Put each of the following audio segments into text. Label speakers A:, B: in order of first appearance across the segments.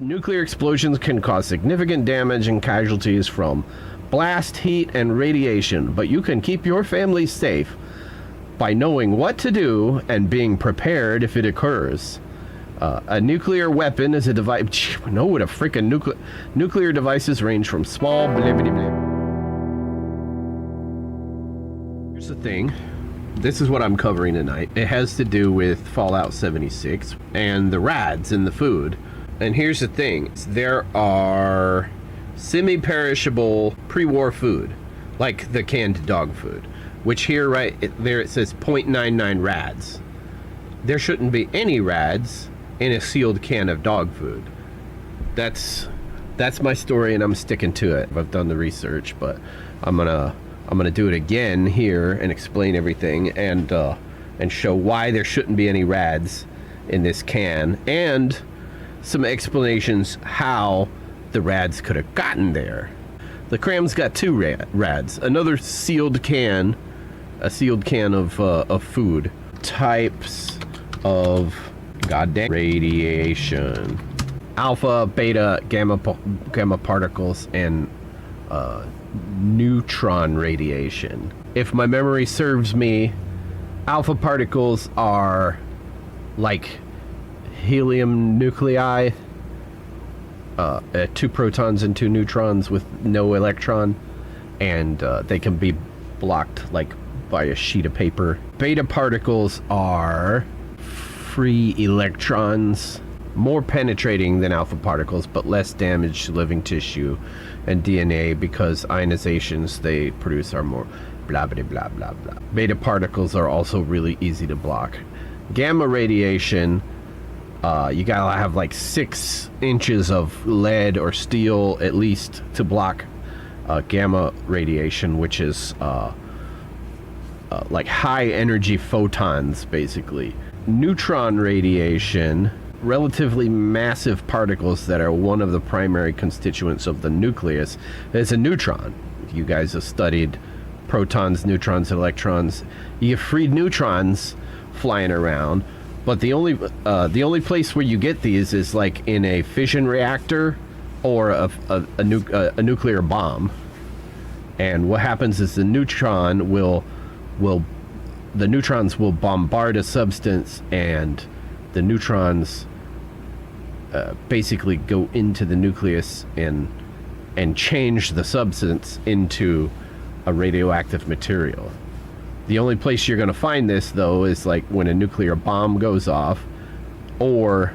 A: Nuclear explosions can cause significant damage and casualties from blast, heat, and radiation, but you can keep your family safe by knowing what to do and being prepared if it occurs. A nuclear weapon is a device. No, what a freaking nuclear devices range from small. Blah, blah, blah. Here's the thing. This is what I'm covering tonight. It has to do with Fallout 76 and the Rads in the food. And here's the thing. There are semi-perishable pre-war food, like the canned dog food, which here right there it says 0.99 Rads. There shouldn't be any Rads in a sealed can of dog food. That's my story, and I'm sticking to it. I've done the research, but I'm gonna do it again here and explain everything and show why there shouldn't be any Rads in this can, and some explanations how the Rads could have gotten there. The Cram's got two Rads, another sealed can, a sealed can of food. Types of goddamn radiation: alpha, beta, gamma particles, and neutron radiation. If my memory serves me, alpha particles are like helium nuclei, 2 protons and 2 neutrons with no electron, and they can be blocked like by a sheet of paper. Beta particles are free electrons, more penetrating than alpha particles, but less damage to living tissue and DNA because ionizations they produce are more blah blah blah blah blah. Beta particles are also really easy to block. Gamma radiation, you gotta have like 6 inches of lead or steel at least to block gamma radiation, which is like high energy photons basically. Neutron radiation, relatively massive particles that are one of the primary constituents of the nucleus, is a neutron. You guys have studied protons, neutrons, and electrons. You get free neutrons flying around, but the only place where you get these is like in a fission reactor or a nuclear bomb. And what happens is the neutrons will bombard a substance, and the neutrons basically go into the nucleus and change the substance into a radioactive material. The only place you're going to find this, though, is like when a nuclear bomb goes off, or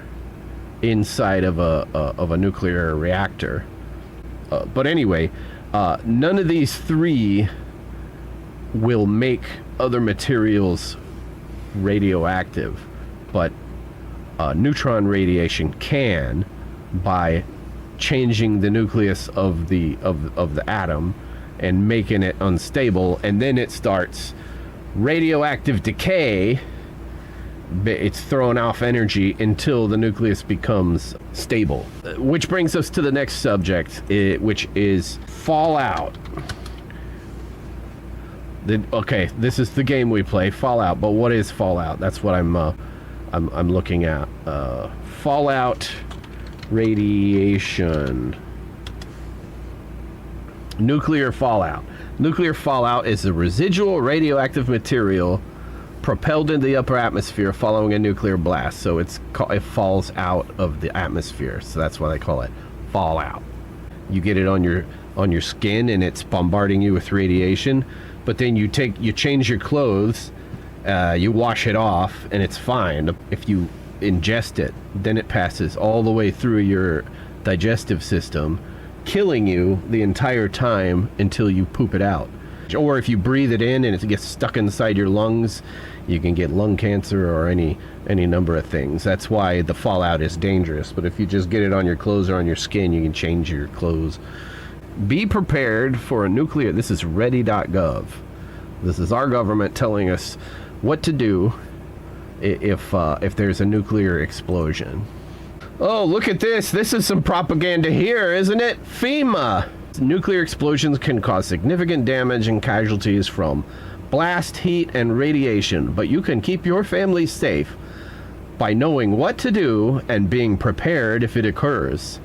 A: inside of a nuclear reactor. But anyway, none of these 3 will make other materials radioactive, but neutron radiation can, by changing the nucleus of the atom and making it unstable, and then it starts radioactive decay. It's throwing off energy until the nucleus becomes stable, which brings us to the next subject, which is Fallout. Okay, this is the game we play, Fallout, but what is Fallout? That's what I'm looking at. Fallout radiation. Nuclear fallout. Nuclear fallout is the residual radioactive material propelled into the upper atmosphere following a nuclear blast. So it falls out of the atmosphere. So that's why they call it fallout. You get it on your skin, and it's bombarding you with radiation. But then you change your clothes, you wash it off, and it's fine. If you ingest it, then it passes all the way through your digestive system, killing you the entire time until you poop it out. Or if you breathe it in and it gets stuck inside your lungs, you can get lung cancer or any number of things. That's why the fallout is dangerous. But if you just get it on your clothes or on your skin, you can change your clothes. Be prepared for a nuclear... This is ready.gov. This is our government telling us what to do if there's a nuclear explosion. Oh, look at this. This is some propaganda here, isn't it? FEMA. Nuclear explosions can cause significant damage and casualties from blast, heat, and radiation, but you can keep your family safe by knowing what to do and being prepared if it occurs.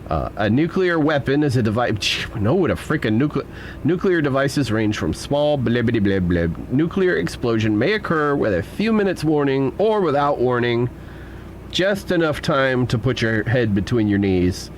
A: A nuclear weapon is a device. No, what a freaking nuclear devices range from small blibbity blib blib. Nuclear explosion may occur with a few minutes warning or without warning. Just enough time to put your head between your knees.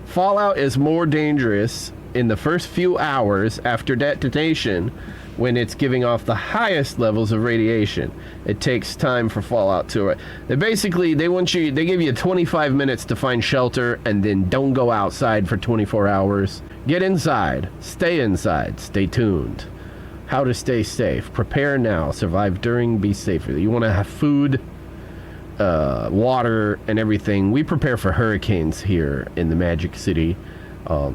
A: Fallout is more dangerous in the first few hours after detonation when it's giving off the highest levels of radiation. It takes time for fallout to... They give you 25 minutes to find shelter, and then don't go outside for 24 hours. Get inside. Stay tuned. How to stay safe. Prepare now. Survive during. Be safe. You want to have food, water, and everything. We prepare for hurricanes here in the Magic City.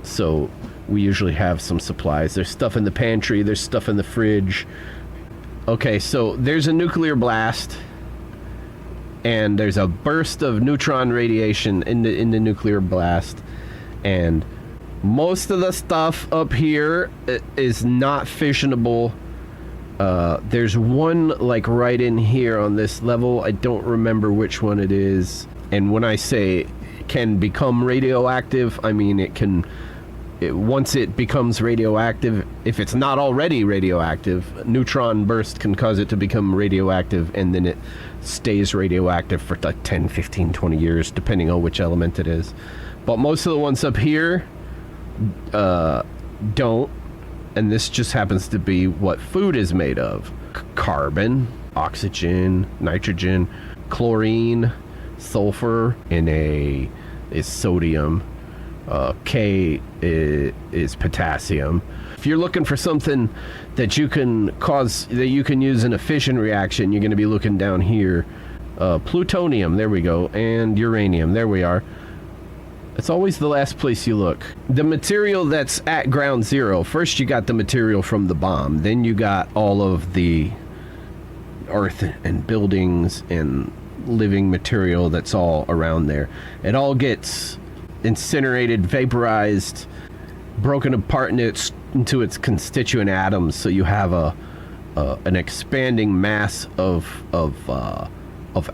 A: So we usually have some supplies. There's stuff in the pantry. There's stuff in the fridge. Okay, so there's a nuclear blast, and there's a burst of neutron radiation in the nuclear blast, and most of the stuff up here is not fissionable. There's one like right in here on this level. I don't remember which one it is. And when I say can become radioactive, I mean once it becomes radioactive, if it's not already radioactive, a neutron burst can cause it to become radioactive, and then it stays radioactive for like 10, 15, 20 years, depending on which element it is. But most of the ones up here don't, and this just happens to be what food is made of. Carbon, oxygen, nitrogen, chlorine, sulfur, is sodium. K is potassium. If you're looking for something that you can use in a fission reaction, you're going to be looking down here. Plutonium, there we go, and uranium, there we are. It's always the last place you look. The material that's at ground zero, first you got the material from the bomb, then you got all of the earth and buildings and living material that's all around there. It all gets incinerated, vaporized, broken apart into its constituent atoms, so you have an expanding mass of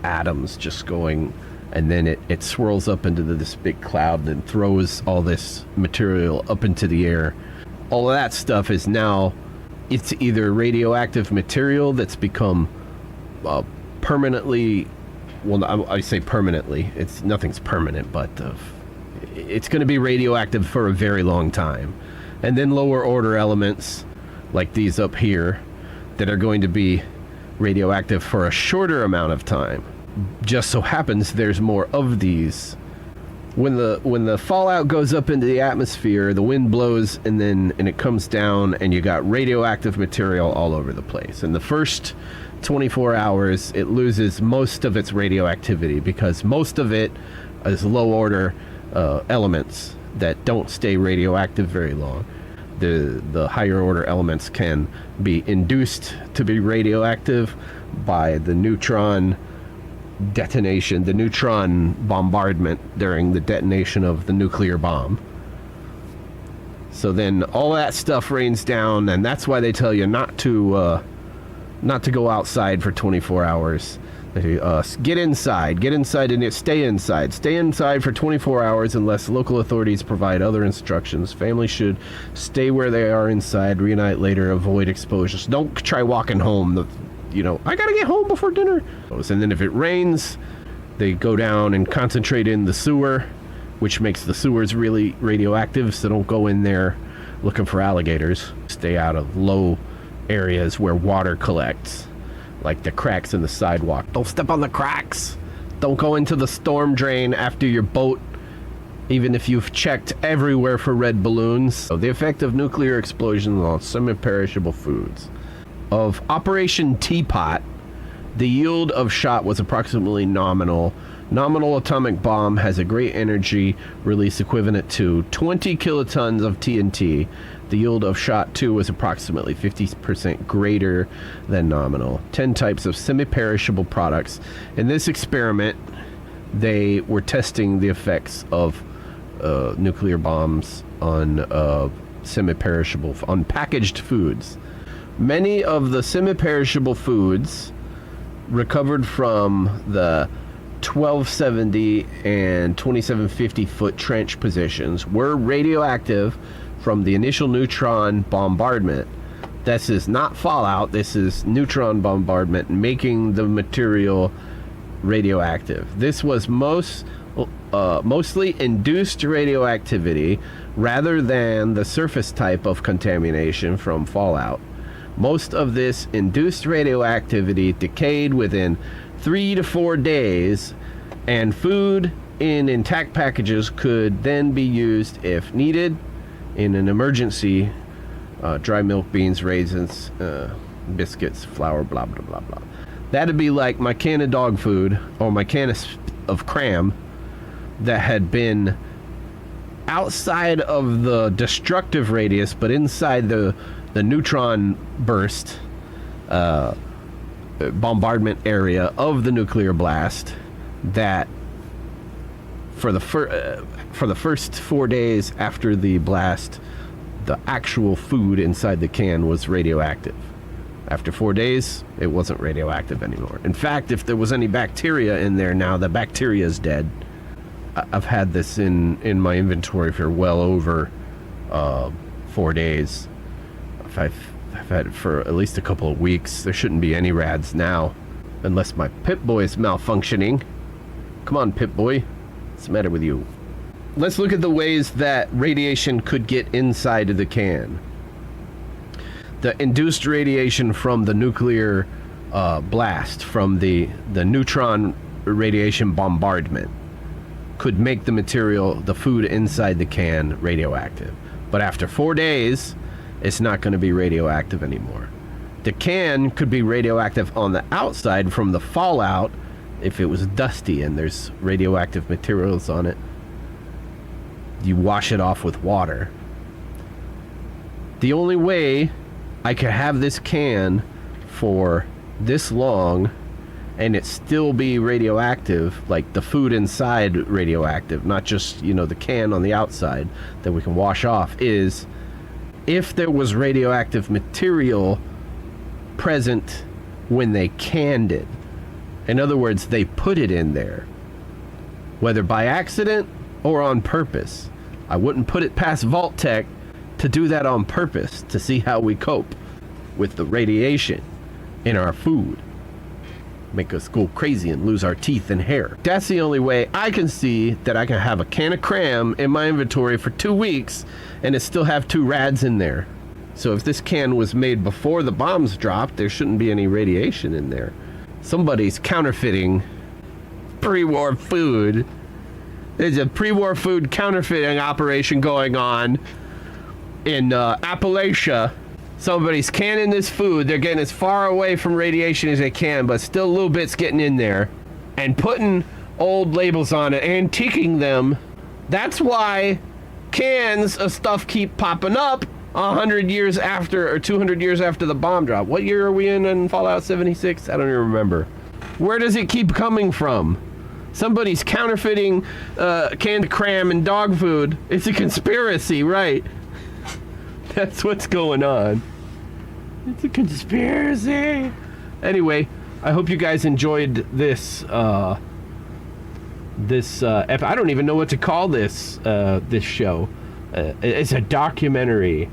A: atoms just going, and then it swirls up into this big cloud and throws all this material up into the air. All of that stuff is now, it's either radioactive material that's become permanently, well, I say permanently, nothing's permanent, but it's going to be radioactive for a very long time. And then lower order elements like these up here that are going to be radioactive for a shorter amount of time. Just so happens there's more of these. When the fallout goes up into the atmosphere, the wind blows and it comes down, and you got radioactive material all over the place. In the first 24 hours, it loses most of its radioactivity because most of it is low order elements that don't stay radioactive very long. The higher order elements can be induced to be radioactive by the neutron detonation, the neutron bombardment during the detonation of the nuclear bomb. So then all that stuff rains down, and that's why they tell you not to go outside for 24 hours. Get inside and stay inside for 24 hours unless local authorities provide other instructions. Families should stay where they are inside, reunite later, avoid exposures. Don't try walking home. I gotta get home before dinner. And then if it rains, they go down and concentrate in the sewer, which makes the sewers really radioactive, so don't go in there looking for alligators. Stay out of low areas where water collects, like the cracks in the sidewalk. Don't step on the cracks. Don't go into the storm drain after your boat, even if you've checked everywhere for red balloons. So the effect of nuclear explosions on semi-perishable foods. Of Operation Teapot, the yield of shot was approximately nominal. Nominal atomic bomb has a great energy release equivalent to 20 kilotons of TNT. The yield of shot 2 was approximately 50% greater than nominal. 10 types of semi-perishable products. In this experiment, they were testing the effects of nuclear bombs on semi-perishable, on packaged foods. Many of the semi-perishable foods recovered from the 1270 and 2750 foot trench positions were radioactive from the initial neutron bombardment. This is not fallout, this is neutron bombardment making the material radioactive. This was mostly induced radioactivity rather than the surface type of contamination from fallout. Most of this induced radioactivity decayed within 3 to 4 days, and food in intact packages could then be used if needed in an emergency. Dry milk, beans, raisins, biscuits, flour, blah, blah, blah, blah. That'd be like my can of dog food or my can of cram that had been outside of the destructive radius, but inside the neutron burst bombardment area of the nuclear blast, that for the first 4 days after the blast, the actual food inside the can was radioactive. After 4 days, it wasn't radioactive anymore. In fact, if there was any bacteria in there now, the bacteria is dead. I've had this in my inventory for well over 4 days. I've had it for at least a couple of weeks. There shouldn't be any rads now, unless my Pip-Boy is malfunctioning. Come on, Pip-Boy. What's the matter with you? Let's look at the ways that radiation could get inside of the can. The induced radiation from the nuclear blast, from the neutron radiation bombardment, could make the material, the food inside the can, radioactive. But after 4 days, it's not going to be radioactive anymore. The can could be radioactive on the outside from the fallout if it was dusty and there's radioactive materials on it. You wash it off with water. The only way I could have this can for this long and it still be radioactive, like the food inside radioactive, not just, the can on the outside that we can wash off, is if there was radioactive material present when they canned it. In other words, they put it in there, whether by accident or on purpose. I wouldn't put it past Vault Tech to do that on purpose, to see how we cope with the radiation in our food. Make us go crazy and lose our teeth and hair. That's the only way I can see that I can have a can of cram in my inventory for 2 weeks and it still have 2 rads in there. So if this can was made before the bombs dropped, there shouldn't be any radiation in there. Somebody's counterfeiting pre-war food. There's a pre-war food counterfeiting operation going on in Appalachia. Somebody's canning this food. They're getting as far away from radiation as they can, but still little bits getting in there, and putting old labels on it, antiquing them. That's why cans of stuff keep popping up 100 years after, or 200 years after the bomb drop. What year are we in Fallout 76? I don't even remember. Where does it keep coming from? Somebody's counterfeiting canned cram and dog food. It's a conspiracy, right? That's what's going on. It's a conspiracy. Anyway, I hope you guys enjoyed this. I don't even know what to call this. This show. It's a documentary.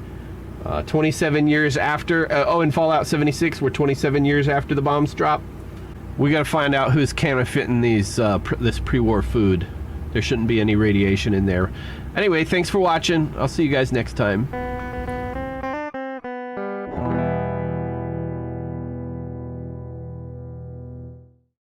A: 27 years after. In Fallout 76, we're 27 years after the bombs dropped. We got to find out who's counterfeiting these this pre-war food. There shouldn't be any radiation in there. Anyway, thanks for watching. I'll see you guys next time.